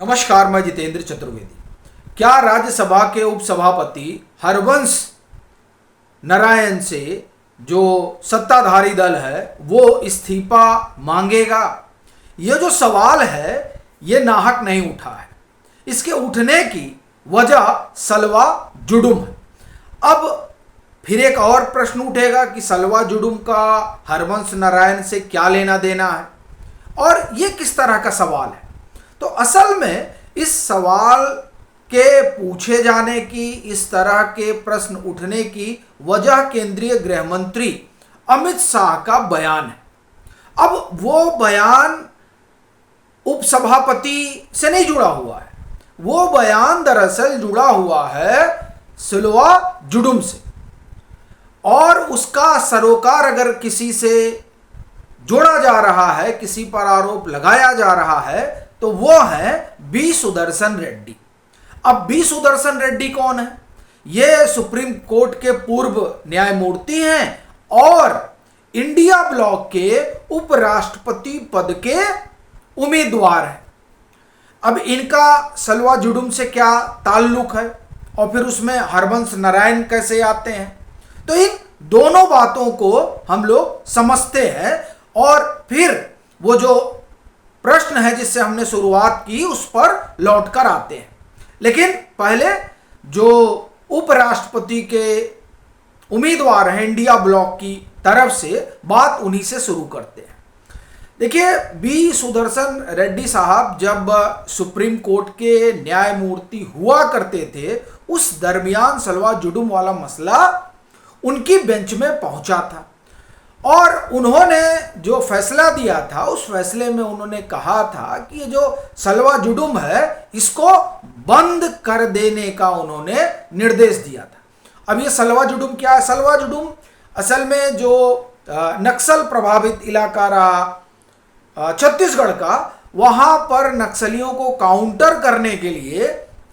नमस्कार, मैं जितेंद्र चतुर्वेदी। क्या राज्यसभा के उपसभापति हरवंश नारायण से जो सत्ताधारी दल है वो इस्तीफा मांगेगा? ये जो सवाल है ये नाहक नहीं उठा है। इसके उठने की वजह सलवा जुडुम है। अब फिर एक और प्रश्न उठेगा कि सलवा जुडुम का हरवंश नारायण से क्या लेना देना है और ये किस तरह का सवाल है। तो असल में इस सवाल के पूछे जाने की, इस तरह के प्रश्न उठने की वजह केंद्रीय गृह मंत्री अमित शाह का बयान है। अब वो बयान उपसभापति से नहीं जुड़ा हुआ है, वो बयान दरअसल जुड़ा हुआ है सलवा जुडुम से, और उसका सरोकार अगर किसी से जोड़ा जा रहा है, किसी पर आरोप लगाया जा रहा है, तो वो है बी सुदर्शन रेड्डी। अब बी सुदर्शन रेड्डी कौन है? ये सुप्रीम कोर्ट के पूर्व न्यायमूर्ति हैं और इंडिया ब्लॉक के उपराष्ट्रपति पद के उम्मीदवार हैं। अब इनका सलवा जुडुम से क्या ताल्लुक है और फिर उसमें हरवंश नारायण कैसे आते हैं? तो इन दोनों बातों को हम लोग समझते हैं और फिर वो जो प्रश्न है जिससे हमने शुरुआत की उस पर लौटकर आते हैं। लेकिन पहले जो उपराष्ट्रपति के उम्मीदवार हैं इंडिया ब्लॉक की तरफ से, बात उन्हीं से शुरू करते हैं। देखिए, बी सुदर्शन रेड्डी साहब जब सुप्रीम कोर्ट के न्यायमूर्ति हुआ करते थे, उस दरमियान सलवा जुडुम वाला मसला उनकी बेंच में पहुंचा था और उन्होंने जो फैसला दिया था उस फैसले में उन्होंने कहा था कि ये जो सलवा जुडुम है इसको बंद कर देने का उन्होंने निर्देश दिया था। अब ये सलवा जुडुम क्या है? सलवा जुडुम असल में जो नक्सल प्रभावित इलाका रहा छत्तीसगढ़ का, वहां पर नक्सलियों को काउंटर करने के लिए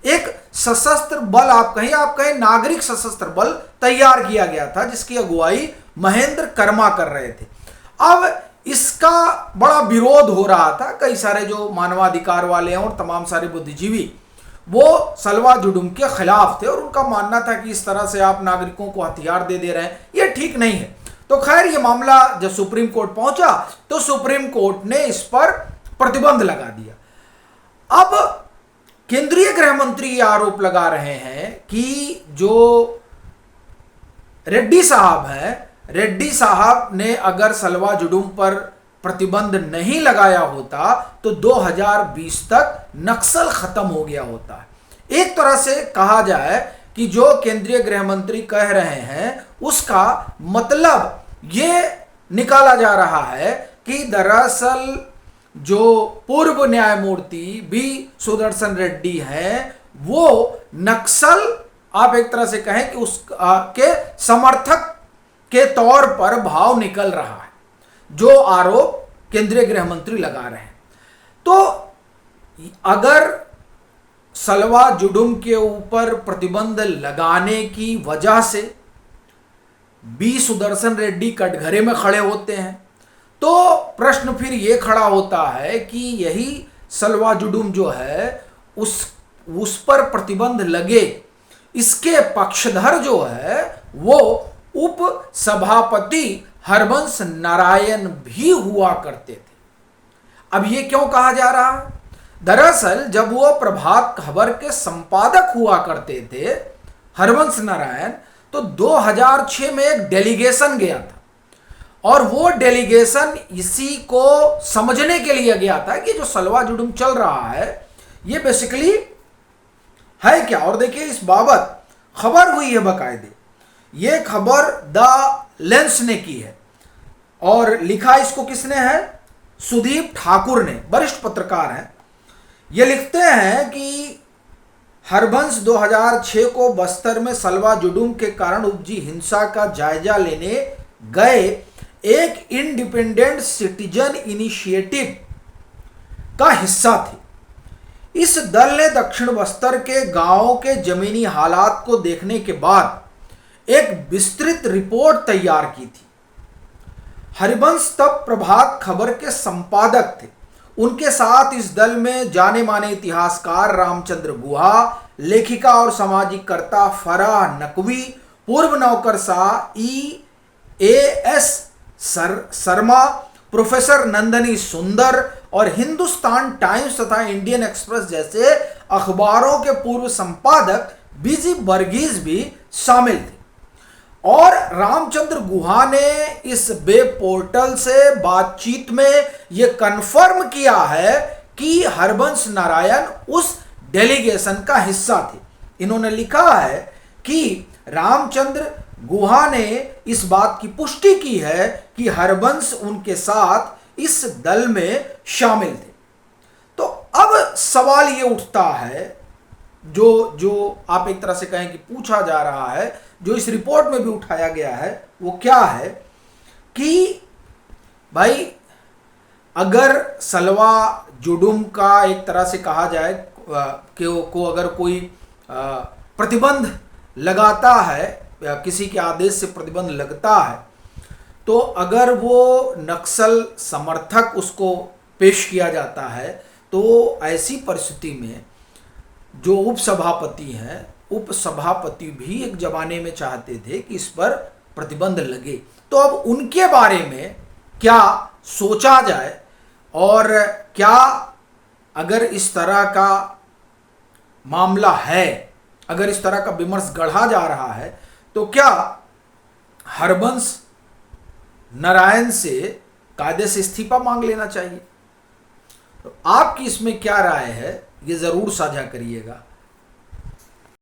एक सशस्त्र बल, आप कहें नागरिक सशस्त्र बल तैयार किया गया था जिसकी अगुवाई महेंद्र कर्मा कर रहे थे। अब इसका बड़ा विरोध हो रहा था। कई सारे जो मानवाधिकार वाले हैं और तमाम सारे बुद्धिजीवी वो सलवा जुडुम के खिलाफ थे और उनका मानना था कि इस तरह से आप नागरिकों को हथियार दे रहे हैं, ये ठीक नहीं है। तो खैर, ये मामला जब सुप्रीम कोर्ट पहुंचा तो सुप्रीम कोर्ट ने इस पर प्रतिबंध लगा दिया। अब केंद्रीय गृह मंत्री आरोप लगा रहे हैं कि जो रेड्डी साहब हैं, रेड्डी साहब ने अगर सलवा जुडुम पर प्रतिबंध नहीं लगाया होता तो 2020 तक नक्सल खत्म हो गया होता। एक तरह से कहा जाए कि जो केंद्रीय गृह मंत्री कह रहे हैं उसका मतलब ये निकाला जा रहा है कि दरअसल जो पूर्व न्यायमूर्ति बी सुदर्शन रेड्डी हैं वो नक्सल, आप एक तरह से कहें कि उसके समर्थक के तौर पर भाव निकल रहा है, जो आरोप केंद्रीय गृह मंत्री लगा रहे हैं। तो अगर सलवा जुडुम के ऊपर प्रतिबंध लगाने की वजह से बी सुदर्शन रेड्डी कटघरे में खड़े होते हैं तो प्रश्न फिर ये खड़ा होता है कि यही सलवा जुडुम जो है उस पर प्रतिबंध लगे, इसके पक्षधर जो है वो उप सभापति हरवंश नारायण भी हुआ करते थे। अब ये क्यों कहा जा रहा है? दरअसल जब वो प्रभात खबर के संपादक हुआ करते थे हरवंश नारायण, तो 2006 में एक डेलीगेशन गया था और वो डेलीगेशन इसी को समझने के लिए गया था कि जो सलवा जुडुम चल रहा है ये बेसिकली है क्या। और देखिए, इस बाबत खबर हुई है बाकायदे। ये खबर द लेंस ने की है और लिखा इसको किसने है? सुदीप ठाकुर ने, वरिष्ठ पत्रकार हैं। ये लिखते हैं कि हरवंश 2006 को बस्तर में सलवा जुडुम के कारण उपजी हिंसा का जायजा लेने गए एक इंडिपेंडेंट सिटीजन इनिशिएटिव का हिस्सा थे। इस दल ने दक्षिण बस्तर के गांवों के जमीनी हालात को देखने के बाद एक विस्तृत रिपोर्ट तैयार की थी। हरिवंश तब प्रभात खबर के संपादक थे। उनके साथ इस दल में जाने माने इतिहासकार रामचंद्र गुहा, लेखिका और सामाजिककर्ता फराह नकवी, पूर्व नौकरशाह EAS शर्मा, प्रोफेसर नंदनी सुंदर और हिंदुस्तान टाइम्स तथा इंडियन एक्सप्रेस जैसे अखबारों के पूर्व संपादक बीजी वर्गीज भी शामिल थे। और रामचंद्र गुहा ने इस वेब पोर्टल से बातचीत में यह कन्फर्म किया है कि हरबंश नारायण उस डेलीगेशन का हिस्सा थे। इन्होंने लिखा है कि रामचंद्र गुहा ने इस बात की पुष्टि की है कि हरबंश उनके साथ इस दल में शामिल थे। तो अब सवाल ये उठता है, जो आप एक तरह से कहें कि पूछा जा रहा है, जो इस रिपोर्ट में भी उठाया गया है, वो क्या है कि भाई अगर सलवा जुडुम का एक तरह से कहा जाए कि को अगर कोई प्रतिबंध लगाता है, किसी के आदेश से प्रतिबंध लगता है, तो अगर वो नक्सल समर्थक उसको पेश किया जाता है, तो ऐसी परिस्थिति में जो उपसभापति हैं, उपसभापति भी एक जमाने में चाहते थे कि इस पर प्रतिबंध लगे। तो अब उनके बारे में क्या सोचा जाए, और क्या अगर इस तरह का मामला है, अगर इस तरह का विमर्श गढ़ा जा रहा है, तो क्या हरबंश नारायण से कायदे से इस्तीफा मांग लेना चाहिए? तो आपकी इसमें क्या राय है, ये जरूर साझा करिएगा।